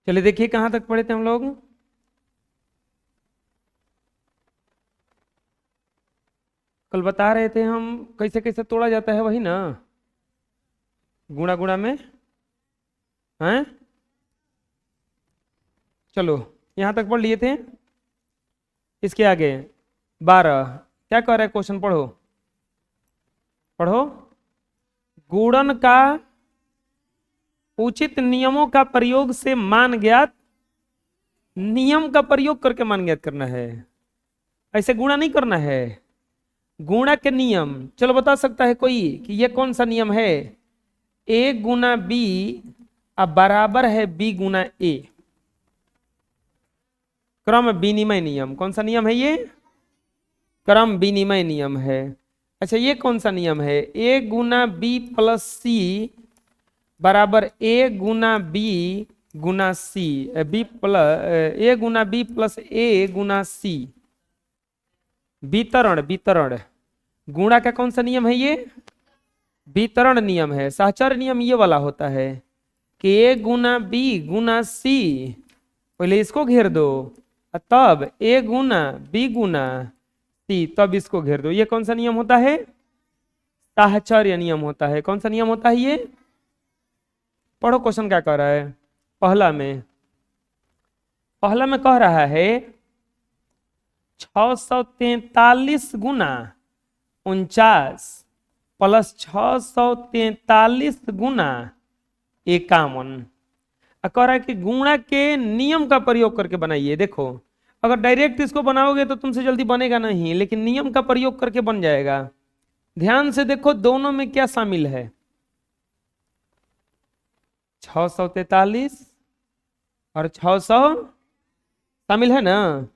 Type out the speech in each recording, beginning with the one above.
चलिए देखिए कहां तक पढ़े थे हम लोग। कल बता रहे थे हम कैसे कैसे तोड़ा जाता है, वही ना, गुणा गुणा में हैं। चलो यहां तक पढ़ लिए थे। इसके आगे 12 क्या कह रहा है क्वेश्चन, पढ़ो पढ़ो। गुणन का उचित नियमों का प्रयोग से मान ज्ञात, नियम का प्रयोग करके मान ज्ञात करना है, ऐसे गुणा नहीं करना है। गुणा के नियम, चलो बता सकता है कोई कि ये कौन सा नियम है। ए गुना बी अब बराबर है बी गुना ए, क्रम विनिमय नियम। कौन सा नियम है ये, क्रम विनिमय नियम है। अच्छा ये कौन सा नियम है, ए गुना बी प्लस सी बराबर ए गुना बी गुना सी, बी प्लस ए गुना बी प्लस ए गुना सी। वितरण, वितरण गुणा का कौन सा नियम है ये, वितरण नियम है। सहचर नियम ये वाला होता है कि ए गुना बी गुना सी, पहले इसको घेर दो तब ए गुना बी गुना सी, तब इसको घेर दो। ये कौन सा नियम होता है, साहचर्य नियम होता है। कौन सा नियम होता है ये, पढ़ो क्वेश्चन क्या कह रहा है। पहला में कह रहा है 643 गुना 49 प्लस 643 गुना 51। कह रहा है कि गुणा के नियम का प्रयोग करके बनाइए। देखो अगर डायरेक्ट इसको बनाओगे तो तुमसे जल्दी बनेगा नहीं, लेकिन नियम का प्रयोग करके बन जाएगा। ध्यान से देखो दोनों में क्या शामिल है, 643 और 600 शामिल है ना,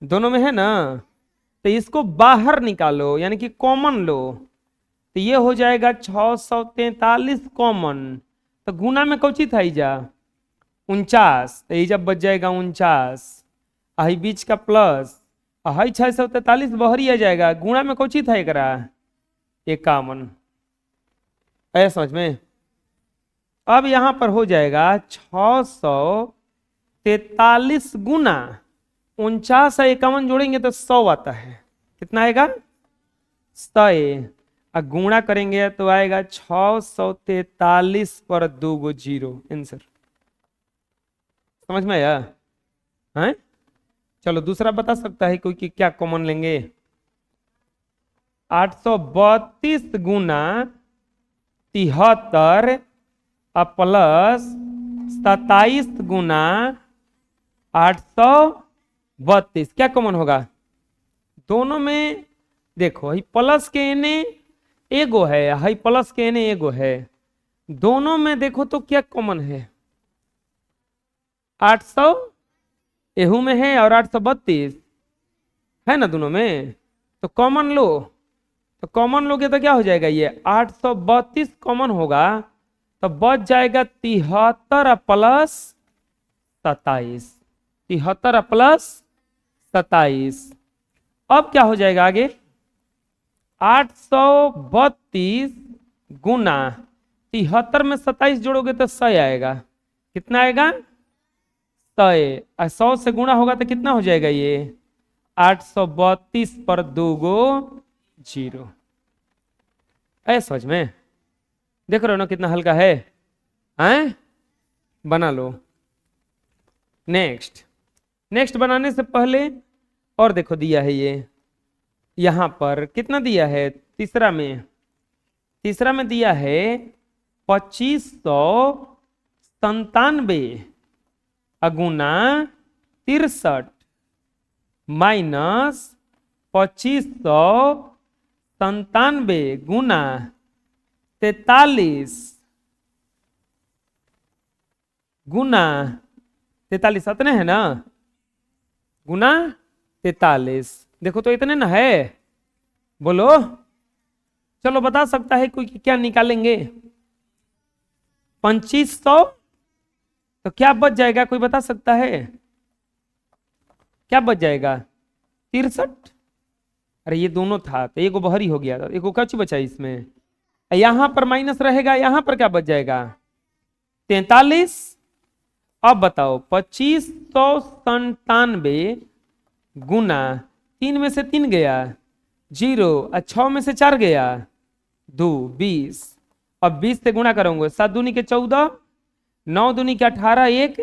दोनों में है ना। तो इसको बाहर निकालो यानी कि कॉमन लो, तो ये हो जाएगा 643 कॉमन, तो गुना में कौची था जा 49, तो ये जब बच जाएगा 49, आई बीच का प्लस आई 643 बहरी आ जाएगा, गुणा में कौची था एकरा 51। ऐसा समझ में। अब यहां पर हो जाएगा 643 गुना 49 और 51 जोड़ेंगे तो 100 आता है। कितना आएगा 100, और गुणा करेंगे तो आएगा 643 पर 2 गो जीरो, आंसर। समझ में आया है। चलो दूसरा बता सकता है कोई कि क्या कॉमन लेंगे। 832 गुना 73 प्लस 27 गुना 832, क्या कॉमन होगा दोनों में। देखो हई प्लस के एने एगो है, हई प्लस के एने एगो है, दोनों में देखो तो क्या कॉमन है, 800 एहू में है और 832 है ना दोनों में, तो कॉमन लो। तो कॉमन लोगे तो क्या हो जाएगा, ये 832 कॉमन होगा तो बच जाएगा 73 प्लस 27, 73 प्लस 27। अब क्या हो जाएगा आगे, 832 गुना 73 में 27 जोड़ोगे तो 100 आएगा। कितना आएगा 100, 100 से गुणा होगा तो कितना हो जाएगा ये 832 पर 2 गो जीरो। ऐसा समझ में, देख रहे हो ना कितना हल्का है, हैं? बना लो। नेक्स्ट बनाने से पहले और देखो दिया है ये, यहां पर कितना दिया है, तीसरा में दिया है 2597 अगुना 63 माइनस 2597 गुना 43 गुना 43, इतने है ना, गुना 43। देखो तो इतने ना है, बोलो। चलो बता सकता है कोई क्या निकालेंगे, 2500 तो क्या बच जाएगा, कोई बता सकता है क्या बच जाएगा 63। अरे ये दोनों था तो एक बहरी हो गया, एक कच बचा इसमें, यहां पर माइनस रहेगा, यहां पर क्या बच जाएगा 43 अब बताओ 2597 गुना 3 में से 3 गया 0 और 6 में से 4 गया 2 20। अब 20 से गुणा करोगे 7 दूनी के 14, 9 दूनी के 18 1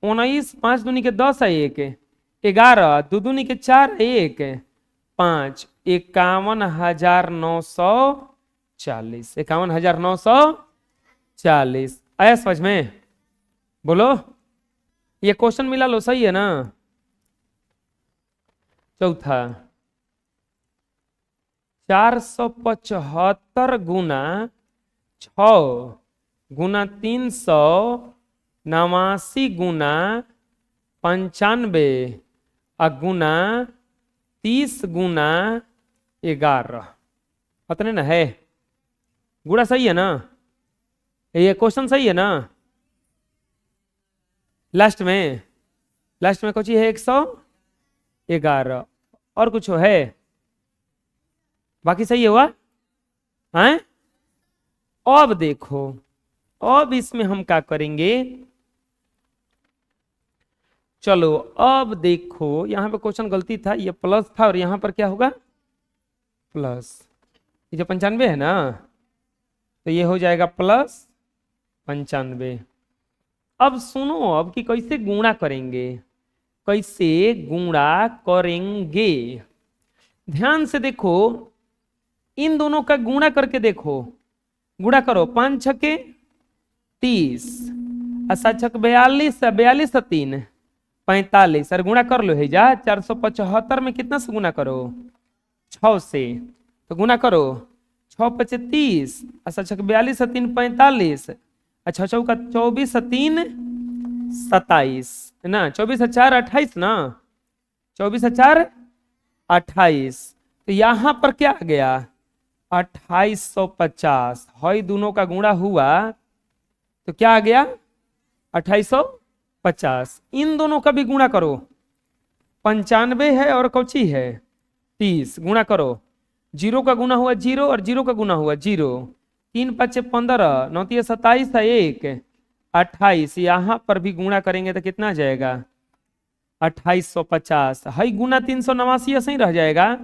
19, 5 दूनी के 10 1 11, 2 दूनी के 4 1 5, 51,940, 51,940। आया समझ में? बोलो, ये क्वेश्चन मिला लो, सही है ना? चौथा 475 गुना 6 गुना 389 गुना 95 गुना 30 गुना 11, पता ना है? गुणा सही है ना? ये क्वेश्चन सही है ना? लास्ट में कुछ है 111 और कुछ है, बाकी सही हुआ हैं? अब देखो, अब इसमें हम क्या करेंगे, चलो अब देखो, यहां पे क्वेश्चन गलती था, ये प्लस था और यहां पर क्या होगा प्लस। ये जो 95 है ना, तो ये हो जाएगा प्लस 95। अब सुनो, अब कि कैसे गुणा करेंगे, कैसे गुणा करेंगे। ध्यान से देखो, इन दोनों का गुणा करके देखो, गुणा करो 5 छके 30 और 7 छक 42, 42 और 3 45, और गुणा कर लो है जा 475 में कितना से गुणा करो 6 से, तो गुणा करो 6 पचे 30 और 7 छक 42 और 3 45, अच्छा 6 का 24 और 3 27 ना, 24 और 4 28 ना, 24 और 4 28, तो यहां पर क्या आ गया 2850। हई दोनों का गुणा हुआ तो क्या आ गया 2850। इन दोनों का भी गुणा करो, 95 है और कौची है 30, गुणा करो, 0 का गुणा हुआ 0 और 0 का गुणा हुआ 0, 3 5 15, 9 27 है 1 28, यहां पर भी गुणा करेंगे तो कितना आ जाएगा 2850। हई गुना 389 ऐसे ही रह जाएगा,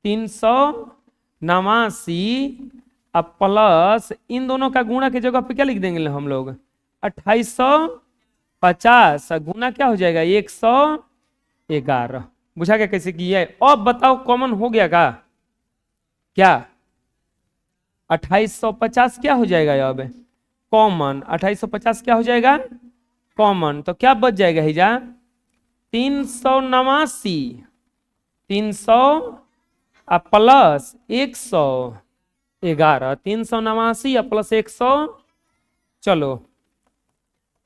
389 अब प्लस इन दोनों का गुणा की जगह पे क्या लिख देंगे हम लोग 2850, गुना क्या हो जाएगा 111। बुझा क्या कैसे किया है? अब बताओ कॉमन हो गया क्या 2850 क्या हो जाएगा अब कॉमन, 2850 क्या हो जाएगा कॉमन, तो क्या बच जाएगा हिजा 389, 300 प्लस 111, 389 प्लस 100, चलो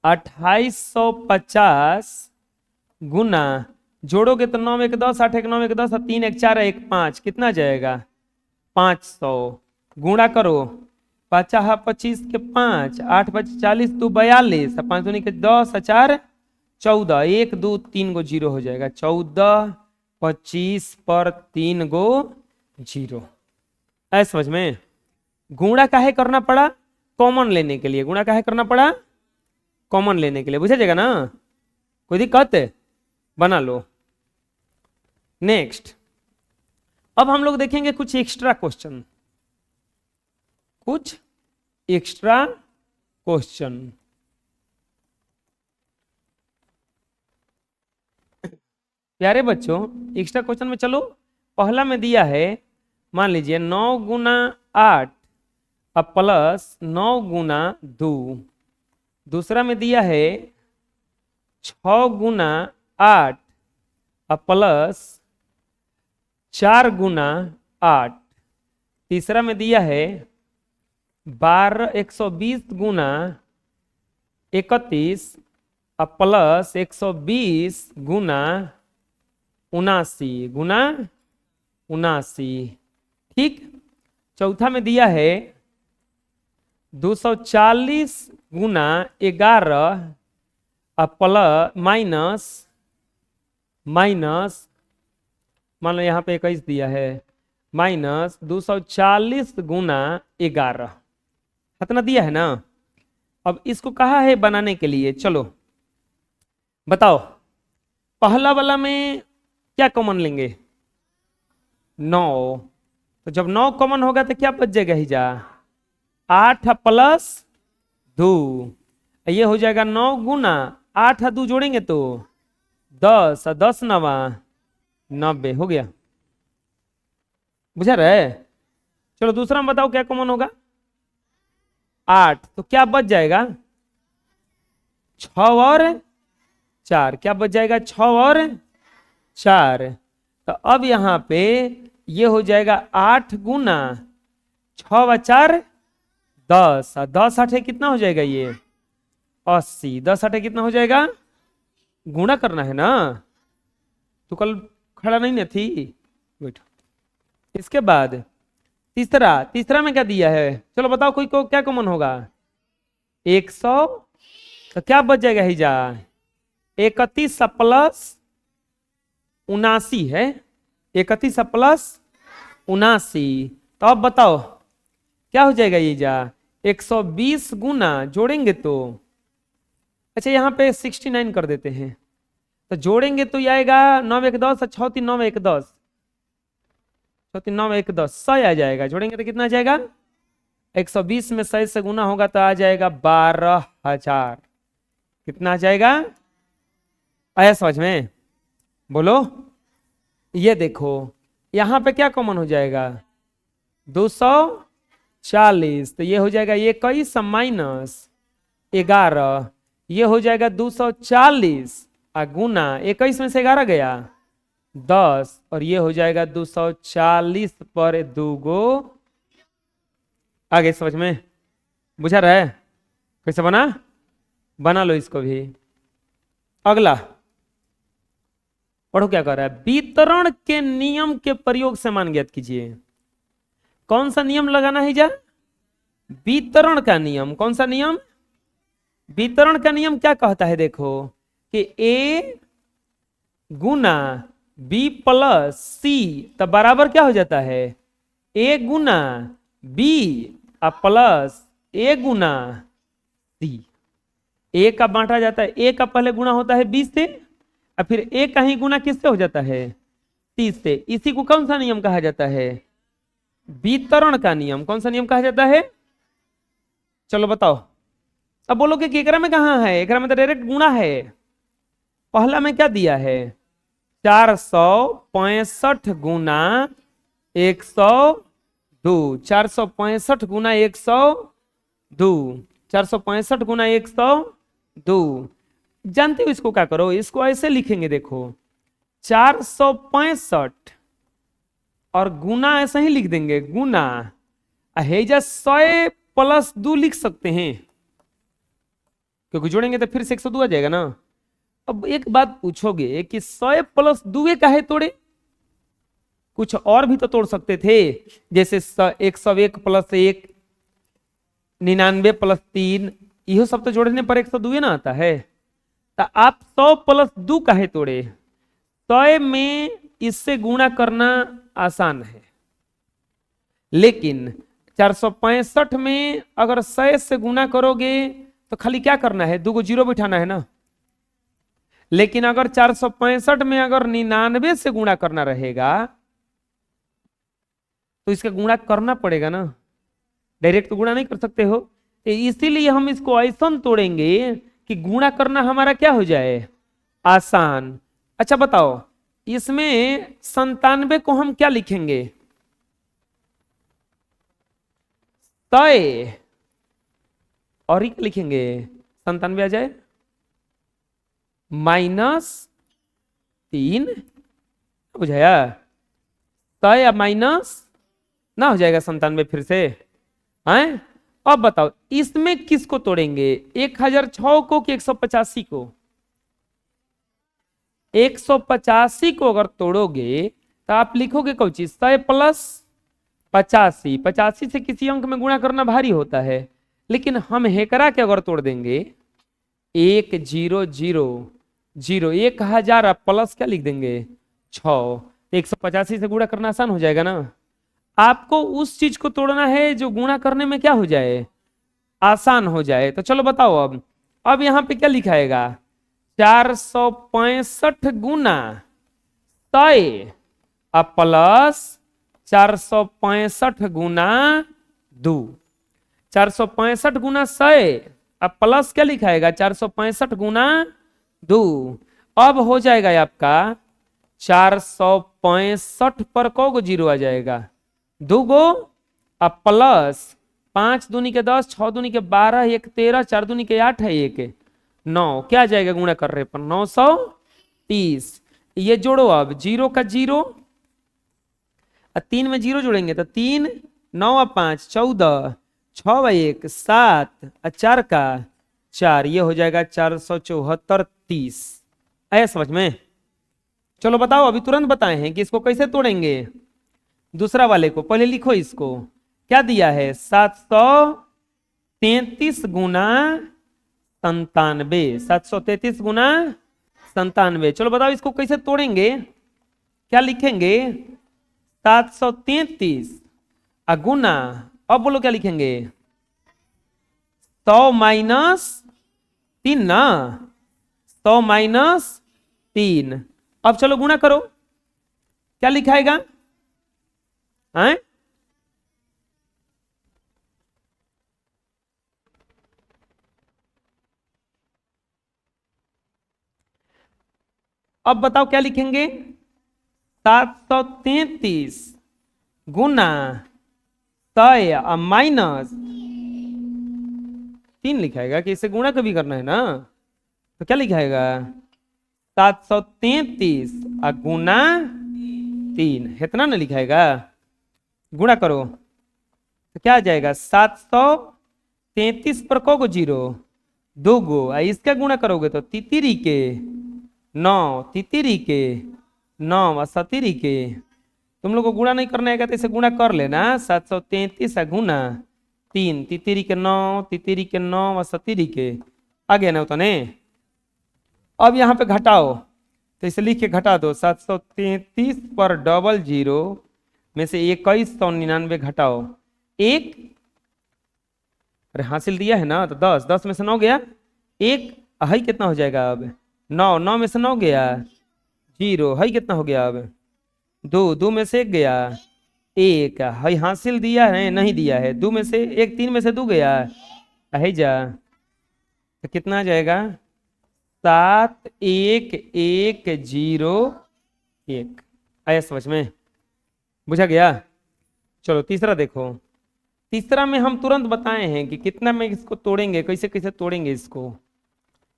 2850 गुना, जोड़ोगे तो 9 1 10, 8 1 9 1 10, 3 1 4 1 5, कितना जाएगा 500, गुणा करो 5 25 के 5, 8 5 40 2 42, 5 दूनी के 10 4 14, 1 2 3 गो 0 हो जाएगा, 14 25 पर 3 गो 0। ऐसा समझ में? गुणा काहे करना पड़ा कॉमन लेने के लिए, गुणा काहे करना पड़ा कॉमन लेने के लिए, बुझा जाएगा ना? कोई दिक्कत है? बना लो। नेक्स्ट, अब हम लोग देखेंगे कुछ एक्स्ट्रा क्वेश्चन, कुछ एक्स्ट्रा क्वेश्चन। प्यारे बच्चों, एक्स्ट्रा क्वेश्चन में चलो, पहला में दिया है, मान लीजिए 9 गुना 8 अब प्लस 9 गुना 2, दूसरा में दिया है 6 गुना 8 अब प्लस 4 गुना 8, तीसरा में दिया है 120 गुना 31 अब प्लस 120 गुना 79 गुना 79, ठीक। चौथा में दिया है 240 गुना 11 प्लस माइनस मान लो यहाँ पे 21 दिया है, माइनस 240 गुना 11, कितना दिया है ना। अब इसको कहा है बनाने के लिए, चलो बताओ पहला वाला में क्या कॉमन लेंगे? 9। तो जब 9 कॉमन होगा तो क्या बच जाएगा? ही जा 8 प्लस 2, ये हो जाएगा 9 गुना 8 2 जोड़ेंगे तो 10, 10 9 90 हो गया। बुझा रहे? चलो दूसरा में बताओ क्या कॉमन होगा? 8, तो क्या बच जाएगा? 6 और 4, क्या बच जाएगा? 6 और 4। तो अब यहां पे ये हो जाएगा 8 गुना 6 व 4 10, 10 8 कितना हो जाएगा? ये 80, 10 8 कितना हो जाएगा? गुणा करना है ना, तो कल खड़ा नहीं ना थी, बैठो। इसके बाद तीसरा में क्या दिया है? चलो बताओ कोई को क्या कॉमन होगा? 100, तो क्या बच जाएगा? ही जा 31 प्लस 79 है, 31 प्लस 79। तो अब बताओ क्या हो जाएगा? ये जा 120 गुना जोड़ेंगे तो, अच्छा यहाँ पे 69 कर देते हैं, तो जोड़ेंगे तो ये आएगा 9 1 10, 6 3 9 1 10, 6 3 9 1 10, 100 आ जाएगा। जोड़ेंगे तो कितना आ जाएगा? 120 में 100 से गुना होगा तो आ जाएगा 12,000। कितना आ जाएगा? आया समझ में? बोलो। ये देखो यहां पे क्या कॉमन हो जाएगा? 240, तो ये हो जाएगा 21 माइनस 11, ये हो जाएगा 240 गुना 21 में से 11 गया 10, और ये हो जाएगा 240 पर 2 गो। आगे समझ में? बुझा रहा है? कैसे बना लो इसको भी। अगला पढ़ो क्या कर रहा है? वितरण के नियम के प्रयोग से मान ज्ञात कीजिए। कौन सा नियम लगाना है जा? वितरण का नियम। कौन सा नियम? वितरण का नियम क्या कहता है? देखो कि ए गुना बी प्लस सी तब बराबर क्या हो जाता है? ए गुना बी प्लस ए गुना सी। ए का बांटा जाता है, ए का पहले गुना होता है बी से, और फिर ए का ही गुना किससे हो जाता है? सी से। इसी को कौन सा नियम कहा जाता है? वितरण का नियम। कौन सा नियम कहा जाता है? चलो बताओ। अब बोलोगे कि एकरा में कहाँ है? एकरा में तो डायरेक्ट गुणा है। पहला में क्या दिया है? 465 गुना 102, 465 गुना 102, 465 गुना 102। जानते हो इसको क्या करो? इसको ऐसे लिखेंगे, देखो 465 और गुना ऐसे ही लिख देंगे, गुना हेजा 100 प्लस 2 लिख सकते हैं, क्योंकि जोड़ेंगे तो फिर से 102 आ जाएगा ना। अब एक बात पूछोगे कि 100 प्लस 2 काहे तोड़े? कुछ और भी तो तोड़ सकते थे, जैसे 101 प्लस 1, 99 प्लस 3, यह सब तो जोड़ने पर 102 ना आता है। तो आप 100 प्लस 2 काहे तोड़े? 100 में इससे गुणा करना आसान है, लेकिन 465 में अगर 100 से गुणा करोगे तो खाली क्या करना है? 2 जीरो बिठाना है ना। लेकिन अगर 465 में अगर 99 से गुणा करना रहेगा तो इसका गुणा करना पड़ेगा ना, डायरेक्ट तो गुणा नहीं कर सकते हो। तो इसीलिए हम इसको ऐसा तोड़ेंगे कि गुणा करना हमारा क्या हो जाए? आसान। अच्छा बताओ, इसमें 97 को हम क्या लिखेंगे? तय और ही लिखेंगे 97 आ जाए -3, बुझाया? तय माइनस ना हो जाएगा 97 फिर से हैं। अब बताओ इसमें किसको तोड़ेंगे? 1006 को कि 185 को? 185 को अगर तोड़ोगे तो आप लिखोगे कौन चीज? 100 प्लस 85। 85 से किसी अंक में गुणा करना भारी होता है, लेकिन हम हेकरा के अगर तोड़ देंगे 1000 1000 प्लस क्या लिख देंगे? 6। 185 से गुणा करना आसान हो जाएगा ना। आपको उस चीज को तोड़ना है जो गुणा करने में क्या हो जाए? आसान हो जाए। तो चलो बताओ अब यहां पे क्या लिखाएगा? 465 गुना 100 प्लस 465 गुना 2। 465 गुना 100 अब प्लस क्या लिखाएगा 465 गुना 2। अब हो जाएगा आपका 465 पर को जीरो आ जाएगा 2 गो अब प्लस 5 दूनी के 10, 6 दूनी के 12, 1 13, 4 दूनी के 8 है 1 9, क्या आ जाएगा गुणा कर रहे पर 930। ये जोड़ो अब जीरो का जीरो, 3 में जीरो जोड़ेंगे तो 3 9 और 5 14, 6 और 1 7 और 4 का 4, ये हो जाएगा 474 30। आया समझ में? चलो बताओ, अभी तुरंत बताए हैं कि इसको कैसे तोड़ेंगे। दूसरा वाले को पहले लिखो, इसको क्या दिया है 733 गुना 97, 733 गुना 97। चलो बताओ इसको कैसे तोड़ेंगे, क्या लिखेंगे 733 गुना, अब बोलो क्या लिखेंगे 100 माइनस 3 ना, 100 माइनस 3। अब चलो गुणा करो, क्या लिखाएगा हैं? अब बताओ क्या लिखेंगे 733 गुना 100 माइनस 3 लिखाएगा कि इसे गुणा कभी करना है ना, तो क्या लिखाएगा 733 गुना 3, इतना ना लिखाएगा। गुणा करो तो क्या आ जाएगा 733 पर को जीरो 2 गो, इसका गुणा करोगे तो तितिरी के 9, तितिरी के 9 और सतिरी के, तुम लोग को गुणा नहीं करना है तो इसे गुणा कर लेना 733 गुना 3, तितिरी के 9, तितिरी के 9 और सतिरी के, आ गया ना उतने। अब यहाँ पे घटाओ तो इसे लिख के घटा दो 733 पर डबल जीरो में से 2199 घटाओ 1, अरे हासिल दिया है ना तो 10, 10 में से 9 गया 1, हाई कितना हो जाएगा अब 9, 9 में से 9 गया 0, हाई कितना हो गया अब 2, 2 में से 1 गया 1, हाई हासिल दिया है नहीं दिया है 2 में से 1, 3 में से 2 गया है जा, तो कितना आ जाएगा 7 1 1 0 1। आया समझ में? बुझा गया? चलो तीसरा देखो, तीसरा में हम तुरंत बताए हैं कि कितना में इसको तोड़ेंगे, कैसे कैसे तोड़ेंगे इसको।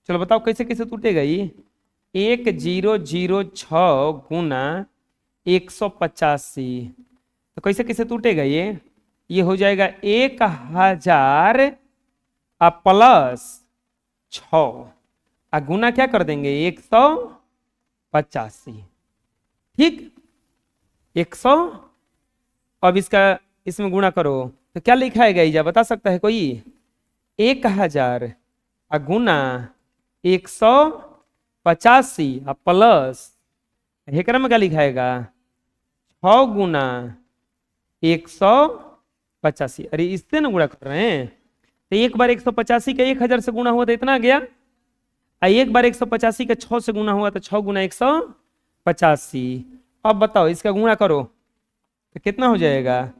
चलो बताओ कैसे कैसे टूटेगा ये 1006 गुना 185, तो कैसे कैसे टूटेगा ये हो जाएगा 1000 प्लस 6 गुना क्या कर देंगे 185, ठीक 100। अब इसका इसमें गुणा करो तो क्या लिखाएगा इजा बता सकता है कोई 1000 गुना 185 प्लस हेकरा में क्या लिखाएगा 6 गुना 185। अरे इससे ना गुणा कर रहे हैं तो एक बार 185 का 1000 से गुणा हुआ तो इतना गया, एक बार 185 का 6 से गुना हुआ तो 6 गुना 185। अब बताओ इसका गुणा करो तो कितना हो जाएगा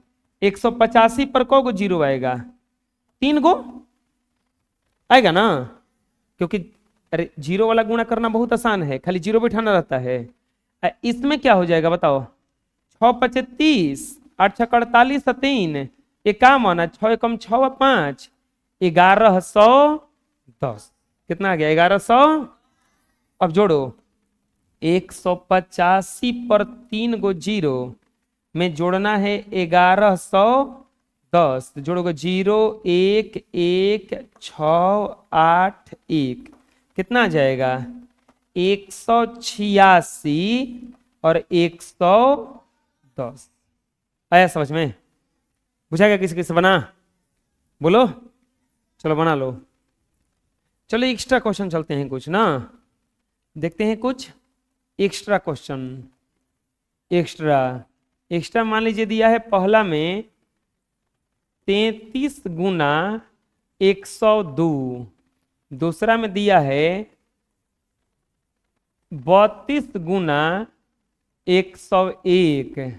185 पर को जीरो आएगा 3 गो आएगा ना, क्योंकि अरे जीरो वाला गुणा करना बहुत आसान है, खाली जीरो बैठाना रहता है। इसमें क्या हो जाएगा बताओ 6 5 30, 8 6 48 3, एक काम आना 6 कम 6 5 1110, कितना आ गया 1100। अब जोड़ो 185 पर 3 गो जीरो में जोड़ना है 1110, तो जोड़ोगे 0 1 1 6 8 1, कितना आ जाएगा 186 और 110। आया समझ में? बुझाएगा किसी किसी बना बोलो, चलो बना लो। चलो एक्स्ट्रा क्वेश्चन चलते हैं कुछ ना, देखते हैं कुछ एक्स्ट्रा क्वेश्चन। एक्स्ट्रा मान लीजिए दिया है पहला में 33 गुना 102, दूसरा में दिया है 32 गुना 101।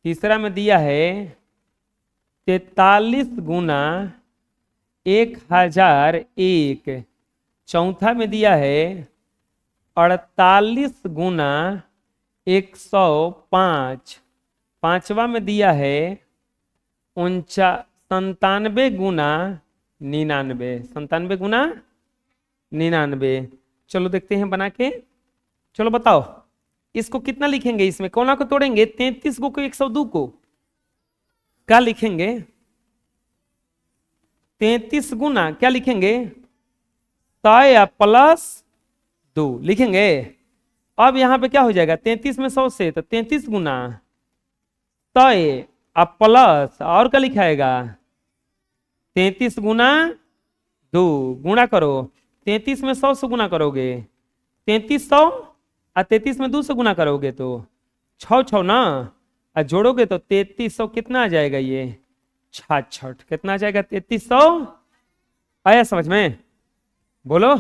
तीसरा में दिया है 43 गुना 1001। चौथा में दिया है 48 गुना 105। पांचवा में दिया है 97 गुना 99। 97 गुना 99। चलो देखते हैं बना के। चलो बताओ इसको कितना लिखेंगे, इसमें कोना को तोड़ेंगे 33 को 102 को क्या लिखेंगे? 33 गुना क्या लिखेंगे? 100 प्लस 2 लिखेंगे। अब यहां पे क्या हो जाएगा 33 में 100 से, तो 33 गुना 100 अब प्लस और क्या लिखाएगा 33 गुना 2 गुणा करो। 33 में 100 से गुना करोगे 3300 और 33 में 2 से गुना करोगे तो 6 ना, और जोड़ोगे तो 3300 कितना आ जाएगा? ये 66 कितना आ जाएगा? 3300। आया समझ में? बोलो।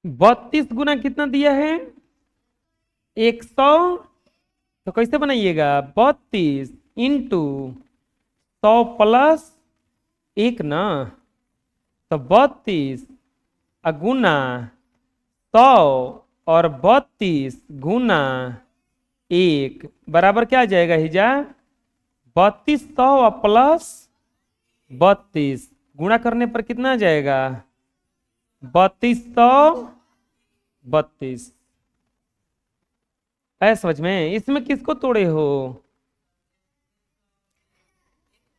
बत्तीस गुना कितना दिया है? 100। तो कैसे बनाइएगा? 32 इंटू 100 प्लस 1 ना, तो 32 गुना 100 और 32 गुना 1 बराबर क्या आ जाएगा हिजा? 3200 प्लस 32 गुणा करने पर कितना आ जाएगा? 3232। है समझ में? इसमें किसको तोड़े हो?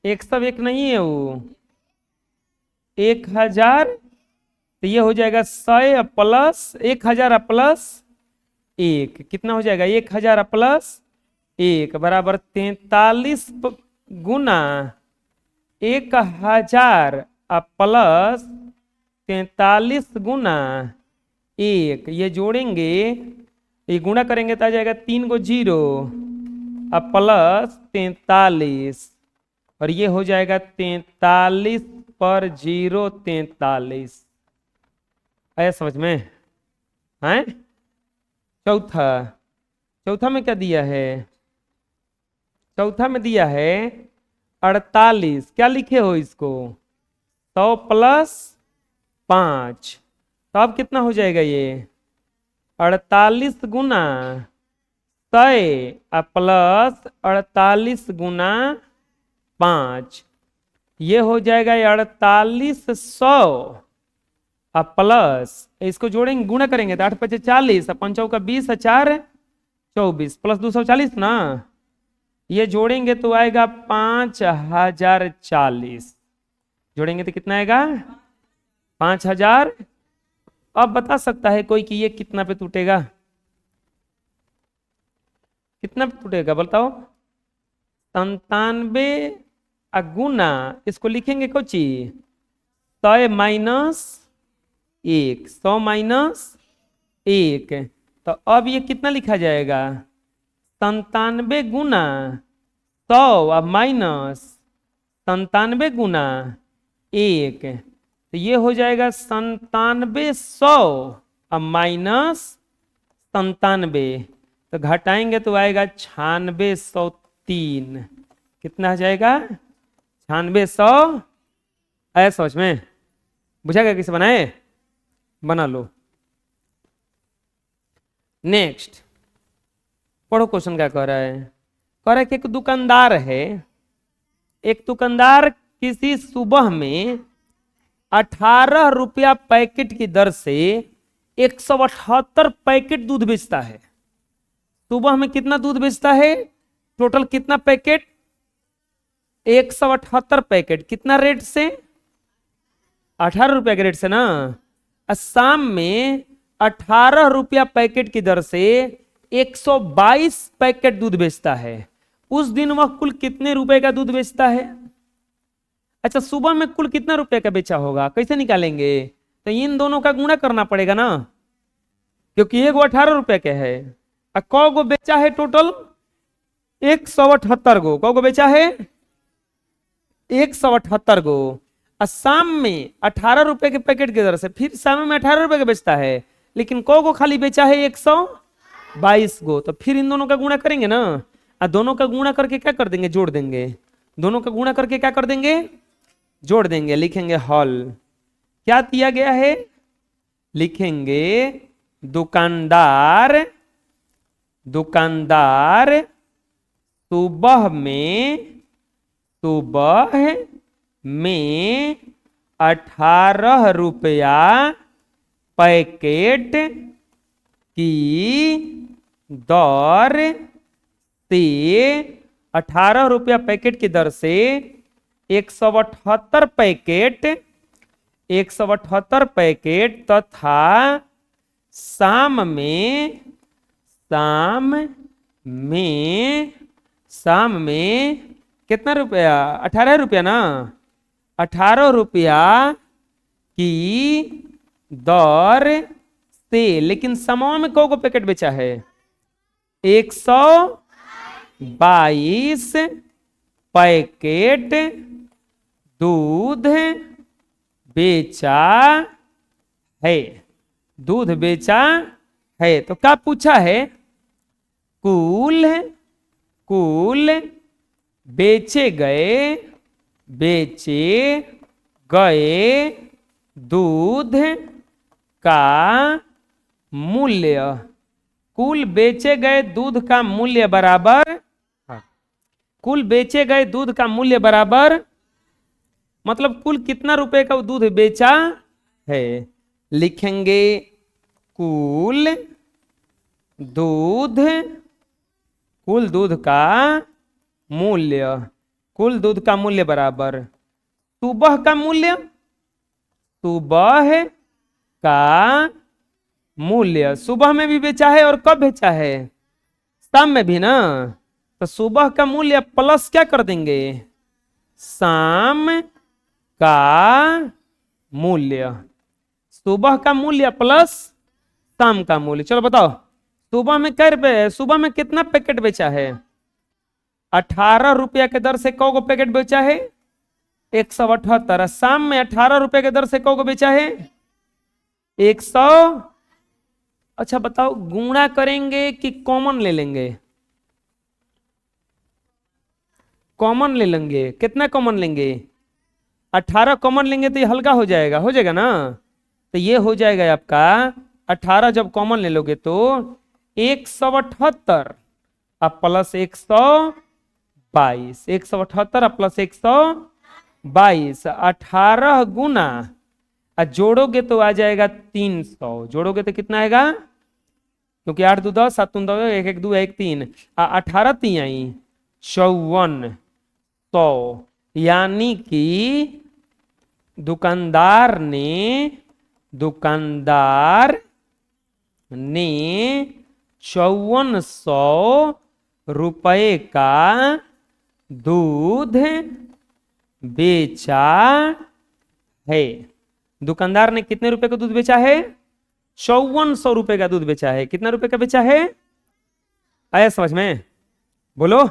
101 नहीं है वो, 1000। तो ये हो जाएगा 100 प्लस 1000 प्लस 1 कितना हो जाएगा? 1000 प्लस 1 बराबर 43 गुना 1000 प्लस 43 गुना 1। ये जोड़ेंगे, ये गुणा करेंगे तो आ जाएगा 3 को 0 अब प्लस 43, और ये हो जाएगा 43 पर 0 43। आया समझ में? हैं? चौथा, चौथा में क्या दिया है? चौथा में दिया है 48। क्या लिखे हो इसको? 100 प्लस 5। तो अब कितना हो जाएगा ये? 48 गुना 100 प्लस 48 गुना 5। ये हो जाएगा 4800 प्लस, इसको जोड़ेंगे गुणा करेंगे तो 8 × 5 = 40, 5 × 20 = 4 24 प्लस 240 ना, ये जोड़ेंगे तो आएगा 5040। जोड़ेंगे तो कितना आएगा? 5000। अब बता सकता है कोई कि ये कितना पे टूटेगा? कितना पे टूटेगा बताओ? 97 गुना, इसको लिखेंगे कोची 100 माइनस 1, 100 माइनस 1। तो अब ये कितना लिखा जाएगा? 97 गुना 100 अब माइनस 97 गुना 1, तो ये हो जाएगा 9700 अब माइनस 97, तो घटाएंगे तो आएगा 9603। कितना आ जाएगा? 9600। आया समझ में? बुझाएगा? कैसे बनाए? बना लो। नेक्स्ट पढ़ो क्वेश्चन क्या कह रहा है। कह रहा है कि एक दुकानदार है, एक दुकानदार किसी सुबह में 18 रुपया पैकेट की दर से 178 पैकेट दूध बेचता है। सुबह में कितना दूध बेचता है? टोटल कितना पैकेट? 178 पैकेट। कितना रेट से? 18 रुपया के रेट से ना। शाम में 18 रुपया पैकेट की दर से 122 पैकेट दूध बेचता है। उस दिन वह कुल कितने रुपए का दूध बेचता है? अच्छा, सुबह में कुल कितना रुपए का बेचा होगा? कैसे निकालेंगे? तो इन दोनों का गुणा करना पड़ेगा ना, क्योंकि एक 18 रुपए के है और क गो बेचा है टोटल 178 गो, कौ बेचा है? 178 गो। और शाम में 18 रुपए के पैकेट की दर से फिर शाम में 18 रुपए के बेचता है, लेकिन कौ गो खाली बेचा है? 122 गो। तो फिर इन दोनों का गुणा करेंगे ना, और दोनों का गुणा करके क्या कर देंगे? जोड़ देंगे। दोनों का गुणा करके क्या कर देंगे? जोड़ देंगे। लिखेंगे हॉल। क्या दिया गया है? लिखेंगे दुकानदार, दुकानदार सुबह में 18 रुपया पैकेट की दर से, 18 रुपया पैकेट की दर से 178 पैकेट, 178 पैकेट तथा शाम में, शाम में कितना रुपया? 18 रुपया ना, 18 रुपया की दर से। लेकिन समोआ में कौ पैकेट बेचा है? 122 पैकेट दूध बेचा है, दूध बेचा है। तो क्या पूछा है? कुल, कुल बेचे गए, बेचे गए दूध का मूल्य, कुल बेचे गए दूध का मूल्य बराबर, कुल बेचे गए दूध का मूल्य बराबर, मतलब कुल कितना रुपए का दूध बेचा है। लिखेंगे कुल दूध, कुल दूध का मूल्य, कुल दूध का मूल्य बराबर सुबह का मूल्य, सुबह का मूल्य। सुबह में भी बेचा है और कब बेचा है? शाम में भी ना। तो सुबह का मूल्य प्लस क्या कर देंगे? शाम का मूल्य। सुबह का मूल्य प्लस शाम का मूल्य। चलो बताओ, सुबह में क्या रुपए, सुबह में कितना पैकेट बेचा है? 18 रुपया के दर से कौ गो पैकेट बेचा है? 178। शाम में 18 रुपए के दर से कौ गो बेचा है? 100। अच्छा बताओ, गुणा करेंगे कि कॉमन ले लेंगे? कॉमन ले लेंगे। कितना कॉमन लेंगे? 18 कॉमन लेंगे तो ये हल्का हो जाएगा, हो जाएगा ना। तो ये हो जाएगा आपका 18 जब कॉमन ले लोगे तो 178 अब प्लस 122, 178 अब प्लस 122, 18 गुना जोड़ोगे तो आ जाएगा 300। जोड़ोगे तो कितना आएगा? क्योंकि 8 2 10, 7 2 1 1 2 1 3, 18 3 आई 5400। यानी कि दुकानदार ने 5400 रुपए का दूध बेचा है। दुकानदार ने कितने रुपए का दूध बेचा है? 5400 रुपए का दूध बेचा है। कितना रुपए का बेचा है? आया समझ में? बोलो।